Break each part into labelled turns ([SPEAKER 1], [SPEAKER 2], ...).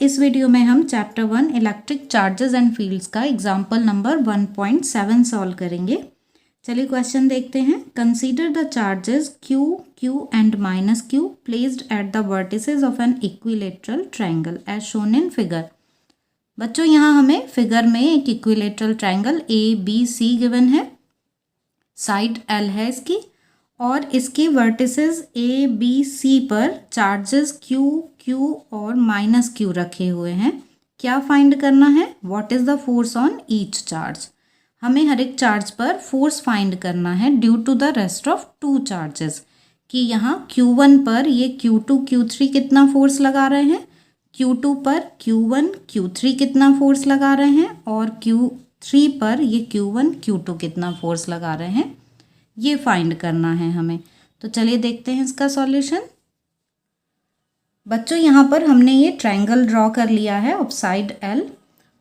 [SPEAKER 1] इस वीडियो में हम chapter 1 electric charges and fields का एग्जाम्पल नंबर 1.7 सॉल्व करेंगे। चलिए क्वेश्चन देखते हैं। Consider the charges Q, Q and minus Q placed at the vertices of an equilateral triangle as shown in figure. बच्चों यहाँ हमें फिगर में एक इक्विलेटरल ट्रायंगल ABC गिवन है, साइड L है इसकी, और इसके वर्टिसेस ABC पर चार्जेस Q, Q और माइनस Q रखे हुए हैं। क्या फाइंड करना है? What is the force on each charge. हमें हर एक चार्ज पर फोर्स फाइंड करना है due to the rest of two charges, कि यहाँ Q1 पर ये Q2, Q3 कितना फोर्स लगा रहे हैं, Q2 पर Q1, Q3 कितना फोर्स लगा रहे हैं, और Q3 पर ये Q1, Q2 कितना फोर्स लगा रहे हैं, ये फाइंड करना है हमें। तो चलिए देखते हैं इसका सॉल्यूशन। बच्चों यहाँ पर हमने ये ट्रायंगल ड्रॉ कर लिया है ऑफ साइड L,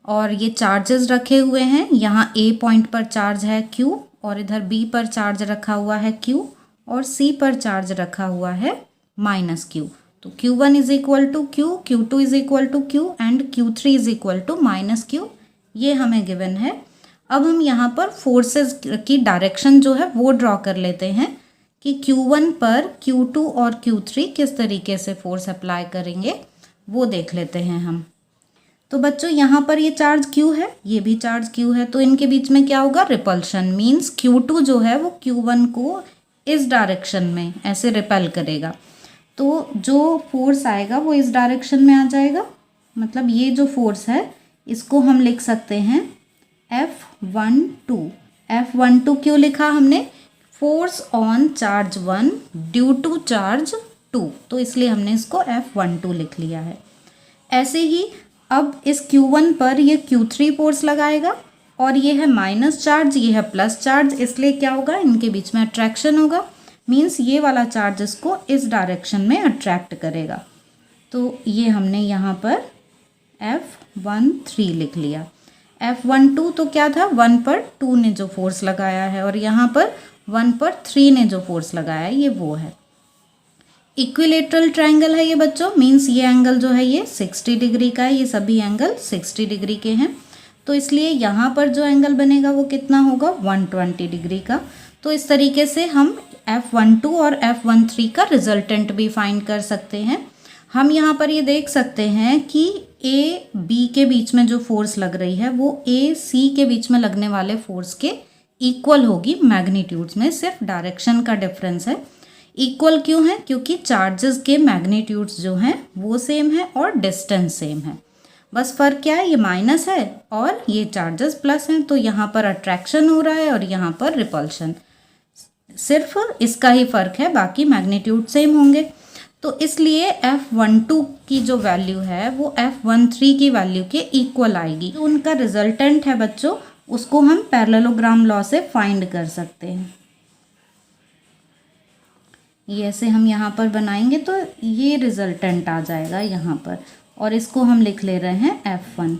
[SPEAKER 1] और ये चार्जेस रखे हुए हैं। यहाँ A पॉइंट पर चार्ज है Q, और इधर B पर चार्ज रखा हुआ है Q, और C पर चार्ज रखा हुआ है माइनस Q। तो Q1 is equal to Q, Q2 is equal to Q and Q3 is equal to minus Q, ये हमें गिवन है। अब हम यहाँ पर फोर्सेस की डायरेक्शन जो है वो ड्रॉ कर लेते हैं कि Q1 पर Q2 और Q3 किस तरीके से फोर्स अप्लाई करेंगे, वो देख लेते हैं हम। तो बच्चों यहाँ पर ये चार्ज Q है, ये भी चार्ज Q है, तो इनके बीच में क्या होगा? रिपल्शन। मीन्स Q2 जो है वो Q1 को इस डायरेक्शन में ऐसे रिपेल करेगा, तो जो फोर्स आएगा वो इस डायरेक्शन में आ जाएगा। मतलब ये जो फोर्स है इसको हम लिख सकते हैं F12। F12 क्यों लिखा हमने? Force on charge 1 due to charge 2, तो इसलिए हमने इसको F12 लिख लिया है। ऐसे ही अब इस Q1 पर ये Q3 फोर्स लगाएगा, और ये है माइनस चार्ज, ये है प्लस चार्ज, इसलिए क्या होगा? इनके बीच में अट्रैक्शन होगा। मीन्स ये वाला चार्ज इसको इस डायरेक्शन में अट्रैक्ट करेगा। तो ये हमने यहाँ पर F13 लिख लिया। F12 तो क्या था? 1 पर 2 ने जो फोर्स लगाया है, और यहाँ पर 1 पर 3 ने जो फोर्स लगाया है ये वो है। इक्विलेटरल ट्रायंगल है ये बच्चों, मीन्स ये एंगल जो है ये 60 डिग्री का है, ये सभी एंगल 60 डिग्री के हैं, तो इसलिए यहाँ पर जो एंगल बनेगा वो कितना होगा? 120 डिग्री का। तो इस तरीके से हम F12 और F13 का रिजल्टेंट भी फाइंड कर सकते हैं। हम यहाँ पर ये देख सकते हैं कि A B के बीच में जो फोर्स लग रही है वो A C के बीच में लगने वाले फोर्स के इक्वल होगी मैग्नीट्यूड्स में, सिर्फ डायरेक्शन का डिफरेंस है। इक्वल क्यों है? क्योंकि चार्जेस के मैग्नीट्यूड्स जो हैं वो सेम है और डिस्टेंस सेम है। बस फ़र्क क्या है? ये माइनस है और ये चार्जेस प्लस हैं, तो यहाँ पर अट्रैक्शन हो रहा है और यहाँ पर रिपल्शन। सिर्फ इसका ही फ़र्क है, बाकी मैग्नीट्यूड सेम होंगे। तो इसलिए F12 की जो वैल्यू है वो F13 की वैल्यू के इक्वल आएगी। तो उनका रिजल्टेंट है बच्चों, उसको हम पैरेललोग्राम लॉ से फाइंड कर सकते हैं। ये ऐसे हम यहाँ पर बनाएंगे तो ये रिजल्टेंट आ जाएगा यहाँ पर, और इसको हम लिख ले रहे हैं F1।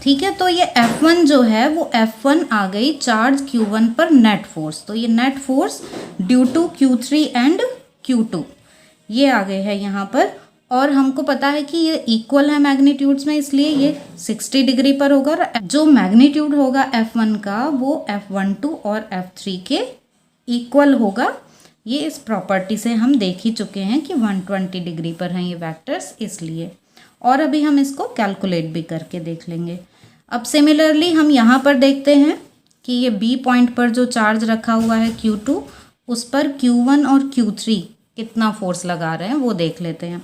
[SPEAKER 1] ठीक है, तो ये F1 जो है वो F1 आ गई चार्ज Q1 पर नेट फोर्स। तो ये net force due to Q3 and Q2 ये आ गए हैं यहाँ पर, और हमको पता है कि ये इक्वल है मैग्नीट्यूड्स में, इसलिए ये 60 डिग्री पर होगा। जो मैग्नीट्यूड होगा F1 का वो F12 और F3 के इक्वल होगा। ये इस प्रॉपर्टी से हम देख ही चुके हैं कि 120 डिग्री पर हैं ये वेक्टर्स, इसलिए। और अभी हम इसको कैलकुलेट भी करके देख लेंगे। अब सिमिलरली हम यहाँ पर देखते हैं कि ये B पॉइंट पर जो चार्ज रखा हुआ है Q2, उस पर Q1 और Q3 कितना फोर्स लगा रहे हैं वो देख लेते हैं।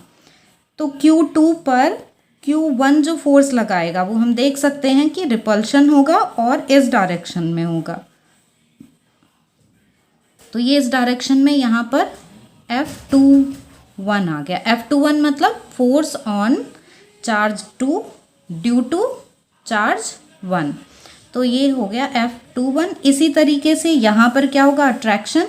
[SPEAKER 1] तो Q2 पर Q1 जो फोर्स लगाएगा वो हम देख सकते हैं कि रिपल्शन होगा और इस डायरेक्शन में होगा। तो ये इस डायरेक्शन में यहाँ पर F21 आ गया। F21 मतलब force on charge 2 due to charge 1, तो ये हो गया F21। इसी तरीके से यहाँ पर क्या होगा? अट्रैक्शन,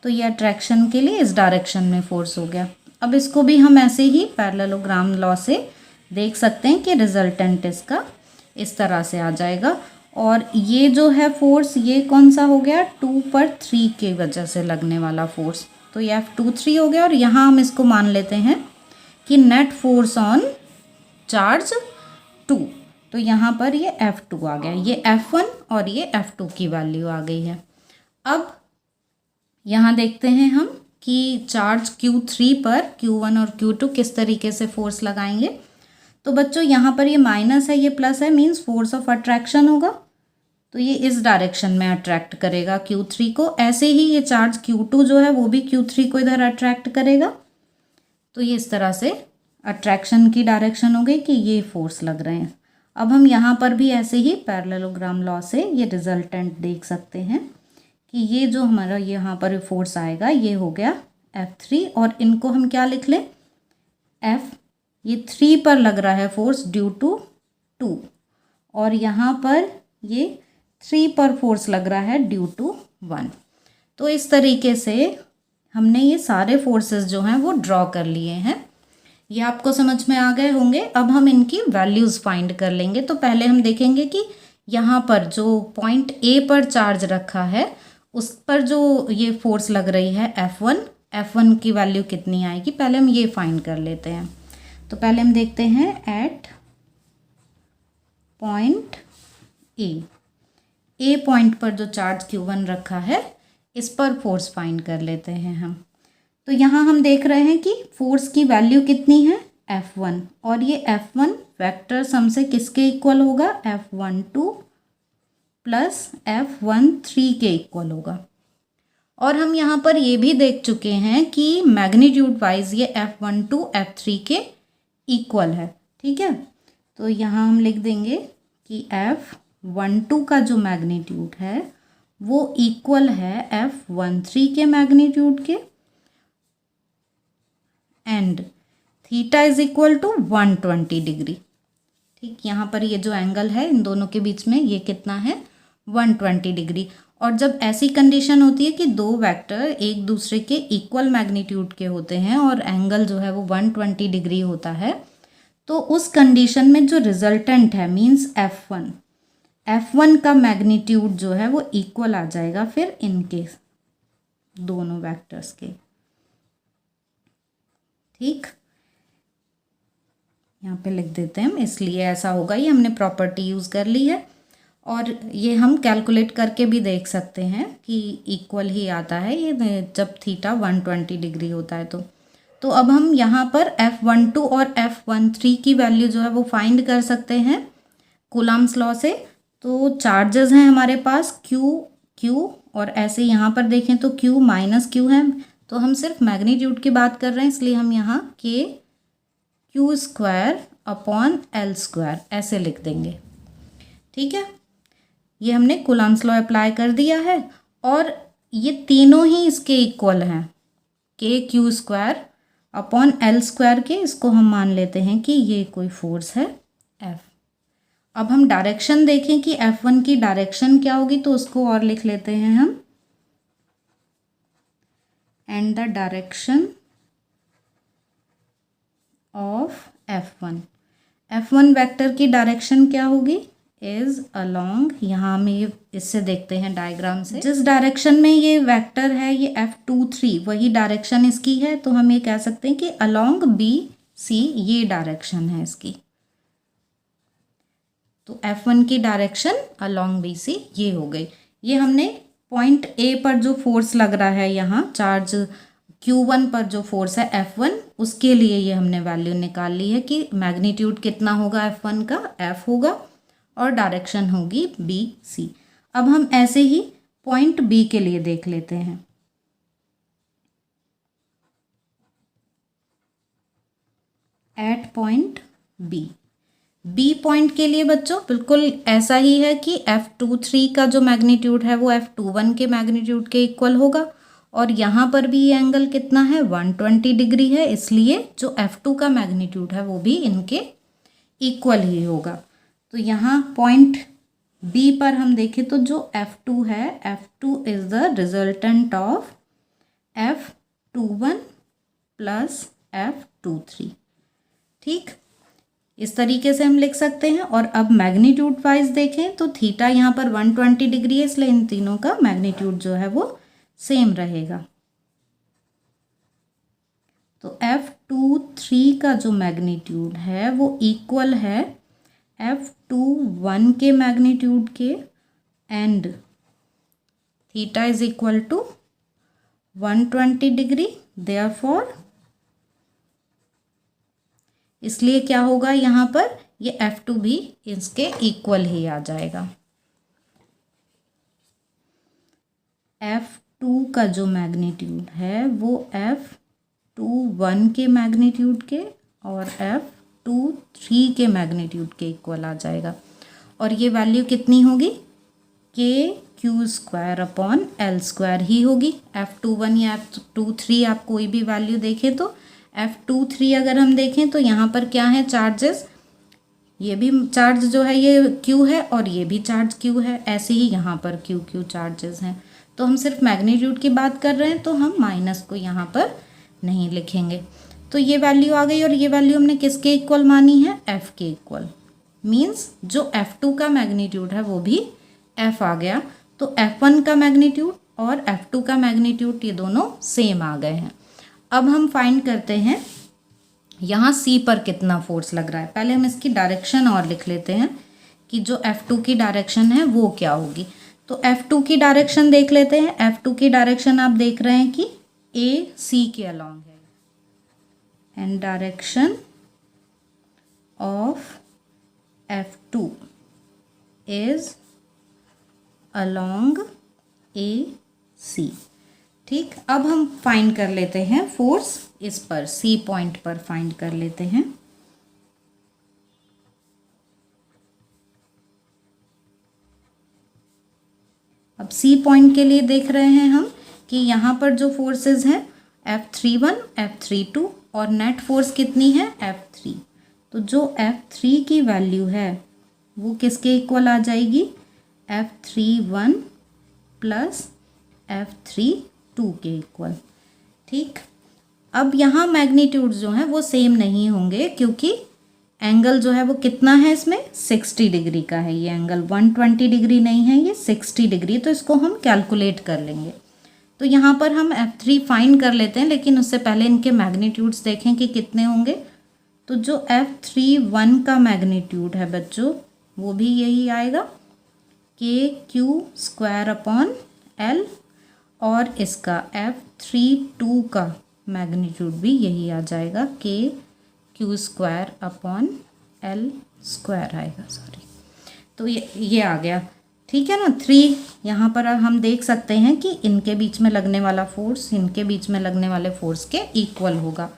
[SPEAKER 1] तो ये अट्रैक्शन के लिए इस डायरेक्शन में फोर्स हो गया। अब इसको भी हम ऐसे ही पैरेललोग्राम लॉ से देख सकते हैं कि रिजल्टेंट इसका इस तरह से आ जाएगा। और ये जो है फोर्स ये कौन सा हो गया? 2 पर 3 की वजह से लगने वाला फोर्स, तो ये F23 हो गया। और यहाँ हम इसको मान लेते हैं कि नेट फोर्स ऑन चार्ज 2। तो यहाँ पर ये F2 आ गया, ये F1 और ये F2 की वैल्यू आ गई है। अब यहाँ देखते हैं हम कि चार्ज Q3 पर Q1 और Q2 किस तरीके से फोर्स लगाएंगे। तो बच्चों यहाँ पर ये माइनस है, ये प्लस है, मीन्स फोर्स ऑफ अट्रैक्शन होगा, तो ये इस डायरेक्शन में अट्रैक्ट करेगा Q3 को। ऐसे ही ये चार्ज Q2 जो है वो भी Q3 को इधर अट्रैक्ट करेगा। तो ये इस तरह से अट्रैक्शन की डायरेक्शन हो गई कि ये फोर्स लग रहे हैं। अब हम यहाँ पर भी ऐसे ही पैरेललोग्राम लॉ से ये रिजल्टेंट देख सकते हैं कि ये जो हमारा यहाँ पर फोर्स आएगा ये हो गया F3, और इनको हम क्या लिख लें, F, ये 3 पर लग रहा है फोर्स ड्यू टू 2, और यहाँ पर ये 3 पर फोर्स लग रहा है ड्यू टू 1। तो इस तरीके से हमने ये सारे फोर्सेस जो हैं वो ड्रॉ कर लिए हैं। ये आपको समझ में आ गए होंगे। अब हम इनकी वैल्यूज़ फाइंड कर लेंगे। तो पहले हम देखेंगे कि यहाँ पर जो पॉइंट ए पर चार्ज रखा है उस पर जो ये फोर्स लग रही है F1 की वैल्यू कितनी आएगी, पहले हम ये फाइंड कर लेते हैं। तो पहले हम देखते हैं एट पॉइंट ए पॉइंट पर जो चार्ज Q1 रखा है इस पर फोर्स फाइंड कर लेते हैं हम। तो यहाँ हम देख रहे हैं कि फोर्स की वैल्यू कितनी है F1, और ये F1 वेक्टर सम से किसके इक्वल होगा, F12 प्लस F13 के इक्वल होगा। और हम यहाँ पर ये भी देख चुके हैं कि मैग्नीट्यूड वाइज ये F12 F3 के इक्वल है। ठीक है, तो यहाँ हम लिख देंगे कि F12 का जो मैग्नीट्यूड है वो इक्वल है F13 के मैग्नीट्यूड के, and theta is equal to 120 degree. ठीक, यहाँ पर ये जो एंगल है इन दोनों के बीच में ये कितना है, 120 डिग्री। और जब ऐसी कंडीशन होती है कि दो वेक्टर एक दूसरे के इक्वल मैग्नीट्यूड के होते हैं और एंगल जो है वो 120 डिग्री होता है, तो उस कंडीशन में जो रिजल्टेंट है मीन्स F1 का मैग्नीट्यूड जो है वो इक्वल आ जाएगा फिर इनके दोनों वेक्टर्स के। ठीक, यहाँ पे लिख देते हैं हम, इसलिए ऐसा होगा, ये हमने प्रॉपर्टी यूज़ कर ली है। और ये हम कैलकुलेट करके भी देख सकते हैं कि इक्वल ही आता है ये जब थीटा 120 डिग्री होता है। तो अब हम यहाँ पर F12 और F13 की वैल्यू जो है वो फाइंड कर सकते हैं कूलम्ब्स लॉ से। तो चार्जेस हैं हमारे पास Q, और ऐसे यहाँ पर देखें तो Q माइनस Q है, तो हम सिर्फ मैग्नीट्यूड की बात कर रहे हैं, इसलिए हम यहाँ Q square upon L square ऐसे लिख देंगे। ठीक है, ये हमने कूलम्ब्स लॉ अप्लाई कर दिया है, और ये तीनों ही इसके इक्वल हैं, Q square upon L square के, इसको हम मान लेते हैं कि ये कोई फोर्स है F। अब हम डायरेक्शन देखें कि F1 की डायरेक्शन क्या होगी, तो उसको और लिख लेते हैं हम, and the direction of F1 vector की डायरेक्शन क्या होगी, इज अलोंग, यहाँ हम ये इससे देखते हैं डायग्राम से, जिस डायरेक्शन में ये वेक्टर है ये F23 वही डायरेक्शन इसकी है, तो हम ये कह सकते हैं कि अलोंग BC ये डायरेक्शन है इसकी। तो F1 की डायरेक्शन अलोंग BC ये हो गई। ये हमने पॉइंट A पर जो फोर्स लग रहा है यहाँ चार्ज Q1 पर जो फोर्स है F1, उसके लिए ये हमने वैल्यू निकाल ली है कि मैग्नीट्यूड कितना होगा F1 का, F होगा, और डायरेक्शन होगी BC। अब हम ऐसे ही पॉइंट B के लिए देख लेते हैं। एट पॉइंट B पॉइंट के लिए बच्चों बिल्कुल ऐसा ही है कि F23 का जो मैग्नीट्यूड है वो F21 के मैग्नीट्यूड के इक्वल होगा, और यहाँ पर भी ये एंगल कितना है, 120 डिग्री है, इसलिए जो F2 का मैग्नीट्यूड है वो भी इनके इक्वल ही होगा। तो यहाँ पॉइंट B पर हम देखें तो जो F2 है, F2 is the resultant of F21 plus F23। ठीक, इस तरीके से हम लिख सकते हैं। और अब मैग्नीट्यूड वाइज देखें तो थीटा यहाँ पर 120 डिग्री है, इसलिए इन तीनों का मैग्नीट्यूड जो है वो सेम रहेगा। तो F23 F3 का जो मैग्नीट्यूड है वो इक्वल है F21 के मैग्नीट्यूड के, and theta is equal to 120 degree. Therefore इसलिए क्या होगा यहाँ पर, ये F2 भी इसके इक्वल ही आ जाएगा। F2 का जो मैग्नीट्यूड है वो F21 के मैग्नीट्यूड के और F23 के मैग्नीट्यूड के इक्वल आ जाएगा। और ये वैल्यू कितनी होगी, KQ²/L² ही होगी। F21 या F23 आप कोई भी वैल्यू देखें तो F23 अगर हम देखें तो यहाँ पर क्या है, चार्जेस, ये भी चार्ज जो है ये Q है और ये भी चार्ज Q है, ऐसे ही यहाँ पर QQ चार्जेस हैं। तो हम सिर्फ मैग्नीट्यूड की बात कर रहे हैं तो हम माइनस को यहाँ पर नहीं लिखेंगे। तो ये वैल्यू आ गई और ये वैल्यू हमने किसके इक्वल मानी है, F के इक्वल। मीन्स जो F2 का मैग्नीट्यूड है वो भी F आ गया। तो F1 का मैग्नीट्यूड और F2 का मैग्नीट्यूड ये दोनों सेम आ गए हैं। अब हम फाइंड करते हैं यहाँ C पर कितना फोर्स लग रहा है। पहले हम इसकी डायरेक्शन और लिख लेते हैं कि जो F2 की डायरेक्शन है वो क्या होगी। तो F2 की डायरेक्शन देख लेते हैं। F2 की डायरेक्शन आप देख रहे हैं कि AC के अलॉन्ग है, and direction of F2 is along AC। ठीक, अब हम फाइंड कर लेते हैं फोर्स इस पर, C पॉइंट पर फाइंड कर लेते हैं। अब C पॉइंट के लिए देख रहे हैं हम कि यहाँ पर जो फोर्सेस हैं F31, F32 और नेट फोर्स कितनी है, F3। तो जो F3 की वैल्यू है वो किसके इक्वल आ जाएगी, F31 प्लस F32 के इक्वल। ठीक, अब यहाँ मैग्नीट्यूड जो है वो सेम नहीं होंगे क्योंकि एंगल जो है वो कितना है इसमें, 60 डिग्री का है। ये एंगल 120 डिग्री नहीं है, ये 60 डिग्री। तो इसको हम कैलकुलेट कर लेंगे। तो यहाँ पर हम F3 फाइंड कर लेते हैं, लेकिन उससे पहले इनके मैग्नीट्यूड्स देखें कि कितने होंगे। तो जो F31 का मैग्नीट्यूड है बच्चों वो भी यही आएगा, KQ²/L, और इसका F32 का मैग्नीट्यूड भी यही आ जाएगा, KQ²/L² आएगा, सॉरी। तो ये आ गया, ठीक है ना। 3 यहाँ पर हम देख सकते हैं कि इनके बीच में लगने वाला फोर्स इनके बीच में लगने वाले फोर्स के इक्वल होगा,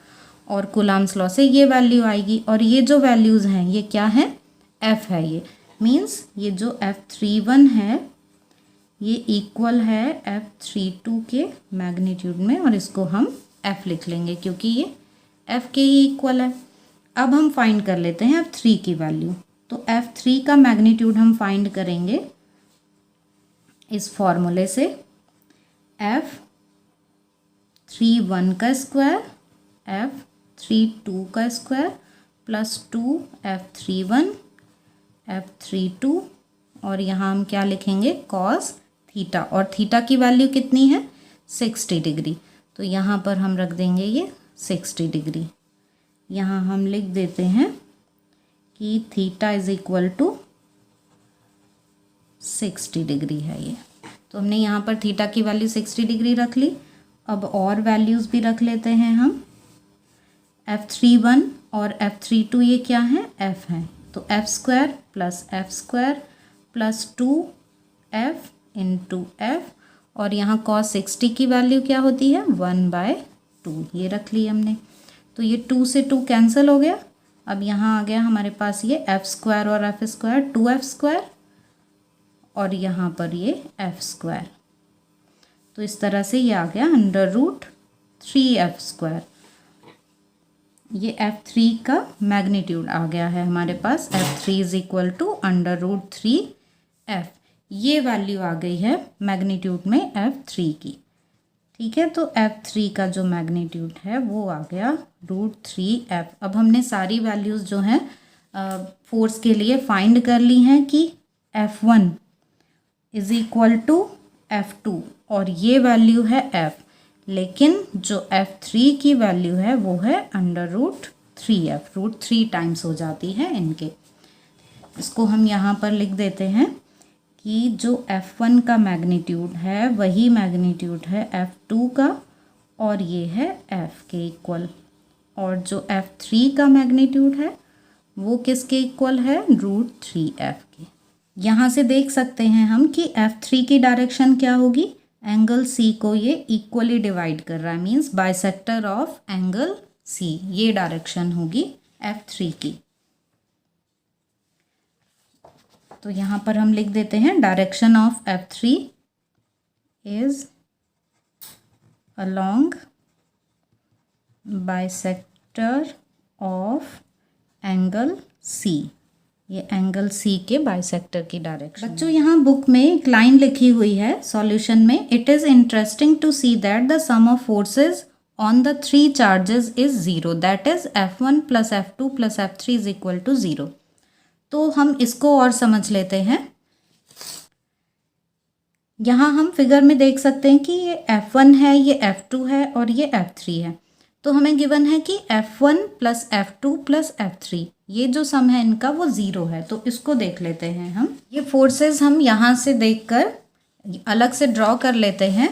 [SPEAKER 1] और कूलम्ब्स लॉ से ये वैल्यू आएगी। और ये जो वैल्यूज़ हैं ये क्या है, F है। ये मीन्स ये जो F31 है ये इक्वल है F32 के मैग्नीट्यूड में, और इसको हम F लिख लेंगे क्योंकि ये F के ही इक्वल है। अब हम फाइंड कर लेते हैं F3 की वैल्यू। तो F3 का मैग्नीट्यूड हम फाइंड करेंगे इस फॉर्मूले से, F31 का स्क्वायर F32 का स्क्वायर प्लस 2 F31 F32, और यहाँ हम क्या लिखेंगे, कॉस थीटा, और थीटा की वैल्यू कितनी है, 60 डिग्री। तो यहाँ पर हम रख देंगे ये 60 डिग्री। यहाँ हम लिख देते हैं कि theta is equal to 60 degree है ये। तो हमने यहाँ पर थीटा की वैल्यू 60 डिग्री रख ली। अब और वैल्यूज़ भी रख लेते हैं हम। F31 और F32 ये क्या है, F है। तो F² plus F² plus 2F into F, और यहाँ cos 60 की वैल्यू क्या होती है, 1/2, ये रख ली हमने। तो ये 2 से 2 कैंसिल हो गया। अब यहाँ आ गया हमारे पास ये F² और F², 2F², और यहाँ पर ये F²। तो इस तरह से ये आ गया √3F²। ये F3 का मैग्नीट्यूड आ गया है हमारे पास, F3 is equal to √3F। ये वैल्यू आ गई है मैग्नीट्यूड में F3 की। ठीक है, तो F3 का जो मैग्नीट्यूड है वो आ गया √3F। अब हमने सारी वैल्यूज़ जो हैं फोर्स के लिए फाइंड कर ली हैं कि F1 is equal to F2, और ये वैल्यू है F, लेकिन जो F3 की वैल्यू है वो है √3F। 3f, रूट 3 टाइम्स हो जाती है इनके। इसको हम यहाँ पर लिख देते हैं कि जो f1 का मैग्नीट्यूड है वही मैग्नीट्यूड है f2 का, और ये है f के इक्वल, और जो f3 का मैग्नीट्यूड है वो किसके इक्वल है, रूट 3f के। यहाँ से देख सकते हैं हम कि f3 की डायरेक्शन क्या होगी, एंगल C को ये इक्वली डिवाइड कर रहा है, means bisector of angle C, ये डायरेक्शन होगी f3 की। तो यहाँ पर हम लिख देते हैं direction of f3 is along bisector of angle C, ये एंगल C के बाइसेक्टर की डायरेक्शन। बच्चों यहाँ बुक में एक लाइन लिखी हुई है सॉल्यूशन में, it is interesting to see that the sum of forces on the 3 charges is 0, that is f1 plus f2 plus f3 is equal to 0। तो हम इसको और समझ लेते हैं। यहाँ हम फिगर में देख सकते हैं कि ये f1 है, ये f2 है और ये f3 है। तो हमें गिवन है कि f1 plus f2 plus f3, ये जो सम है इनका वो 0 है। तो इसको देख लेते हैं हम। ये फोर्सेस हम यहाँ से देखकर अलग से ड्रॉ कर लेते हैं।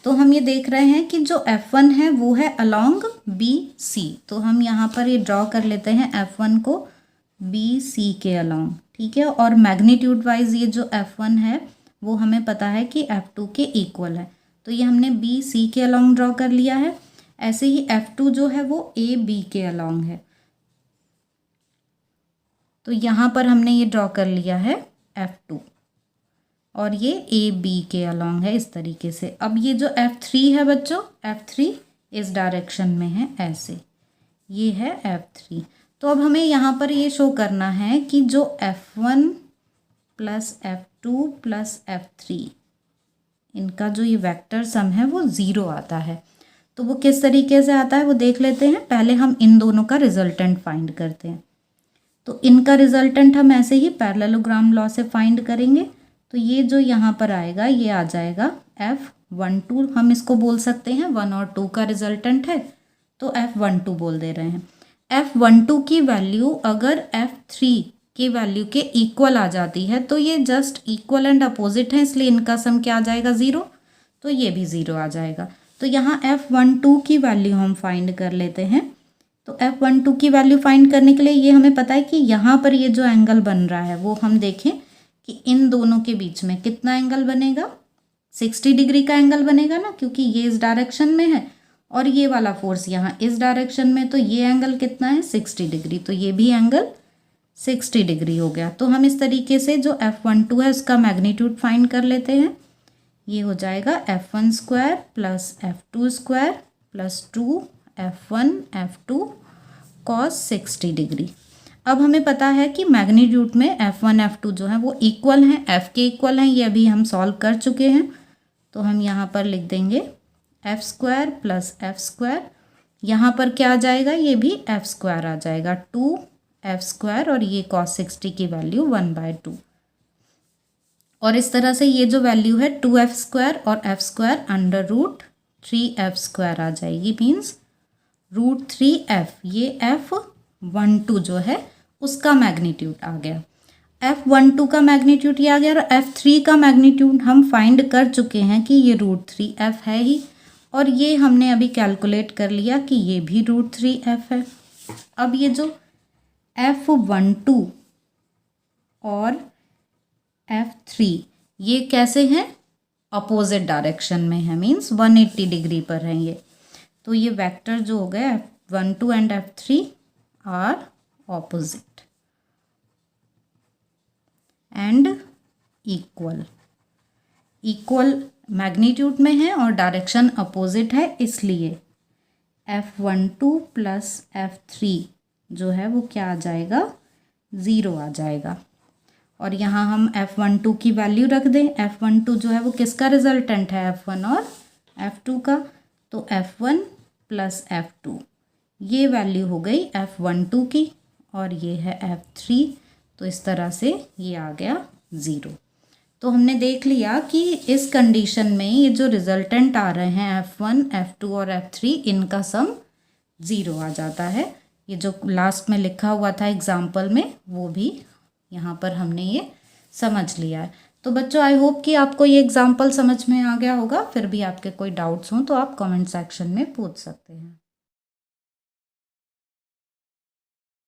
[SPEAKER 1] तो हम ये देख रहे हैं कि जो f1 है वो है अलोंग BC, तो हम यहाँ पर ये ड्रॉ कर लेते हैं f1 को BC के अलोंग, ठीक है। और मैग्नीट्यूड वाइज ये जो f1 है वो हमें पता है कि f2 के इक्वल है, तो ये हमने BC के अलोंग ड्रॉ कर लिया है। ऐसे ही f2 जो है वो AB के अलोंग है, तो यहाँ पर हमने ये ड्रॉ कर लिया है f2, और ये AB के अलोंग है इस तरीके से। अब ये जो f3 है बच्चों, f3 इस डायरेक्शन में है ऐसे, ये है f3। तो अब हमें यहाँ पर ये शो करना है कि जो f1 plus f2 plus f3, इनका जो ये वेक्टर सम है वो 0 आता है। तो वो किस तरीके से आता है वो देख लेते हैं। पहले हम इन दोनों का रिजल्टेंट फाइंड करते हैं। तो इनका रिजल्टेंट हम ऐसे ही पैरेललोग्राम लॉ से फाइंड करेंगे। तो ये जो यहाँ पर आएगा ये आ जाएगा F12, हम इसको बोल सकते हैं 1 और 2 का रिजल्टेंट है, तो F12 बोल दे रहे हैं। F12 की वैल्यू अगर F3 की वैल्यू के इक्वल आ जाती है तो ये जस्ट इक्वल एंड अपोजिट है, इसलिए इनका सम क्या आ जाएगा 0, तो ये भी 0 आ जाएगा। तो यहाँ F12 की वैल्यू हम फाइंड कर लेते हैं। तो F12 की वैल्यू फाइंड करने के लिए ये हमें पता है कि यहाँ पर ये जो एंगल बन रहा है वो हम देखें कि इन दोनों के बीच में कितना एंगल बनेगा, 60 डिग्री का एंगल बनेगा ना, क्योंकि ये इस डायरेक्शन में है और ये वाला फोर्स यहाँ इस डायरेक्शन में, तो ये एंगल कितना है 60 डिग्री, तो ये भी एंगल 60 डिग्री हो गया। तो हम इस तरीके से जो F12 है उसका मैग्नीट्यूड फाइंड कर लेते हैं। ये हो जाएगा f1 square plus f2 square plus 2f1 f2 cos 60 degree. अब हमें पता है कि मैग्नीट्यूड में f1 f2 जो है वो इक्वल हैं, f के इक्वल हैं, ये अभी हम सॉल्व कर चुके हैं। तो हम यहाँ पर लिख देंगे f square plus f square, यहाँ पर क्या आ जाएगा, ये भी f स्क्वायर आ जाएगा 2f स्क्वायर, और ये cos 60 की वैल्यू 1/2। और इस तरह से ये जो वैल्यू है 2f स्क्वायर और f square under root 3f square आ जाएगी, मीन्स रूट 3f, ये F12 जो है उसका मैग्नीट्यूड आ गया। F12 का मैग्नीट्यूड ये आ गया, और F3 का मैग्नीट्यूड हम फाइंड कर चुके हैं कि ये रूट 3f है ही, और ये हमने अभी कैलकुलेट कर लिया कि ये भी रूट 3f है। अब ये जो F12 और F3 ये कैसे हैं, अपोजिट डायरेक्शन में है, मीन्स 180 डिग्री पर हैं ये। तो ये वेक्टर जो हो गया F12 and F3 are opposite and equal, equal magnitude में है और डायरेक्शन अपोजिट है, इसलिए F12 प्लस F3 जो है वो क्या आ जाएगा, 0 आ जाएगा। और यहाँ हम F12 की वैल्यू रख दें। F12 जो है वो किसका रिजल्टेंट है, F1 और F2 का, तो F1 प्लस F2 ये वैल्यू हो गई F12 की, और ये है F3, तो इस तरह से ये आ गया 0। तो हमने देख लिया कि इस कंडीशन में ये जो रिजल्टेंट आ रहे हैं F1, F2 और F3, इनका सम 0 आ जाता है, ये जो लास्ट में लिखा हुआ था एग्जाम्पल में वो भी यहाँ पर हमने ये समझ लिया है। तो बच्चों आई होप कि आपको ये एग्जाम्पल समझ में आ गया होगा। फिर भी आपके कोई डाउट्स हों तो आप कमेंट सेक्शन में पूछ सकते हैं।